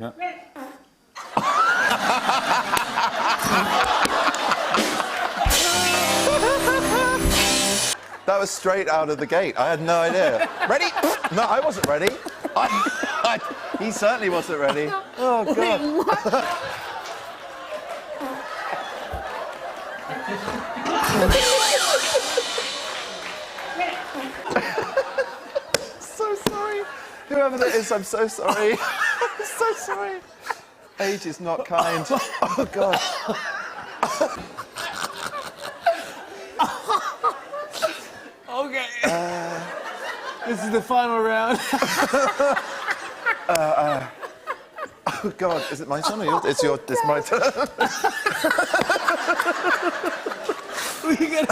Yeah. That was straight out of the gate. I had no idea. Ready? No, I wasn't ready. He certainly wasn't ready. Oh, God. Wait, what? So sorry. Whoever that is, I'm so sorry. I'm so sorry. Age is not kind. Oh, God. Okay. This is the final round. Oh, God. Is it my turn or yours? It's my turn. We get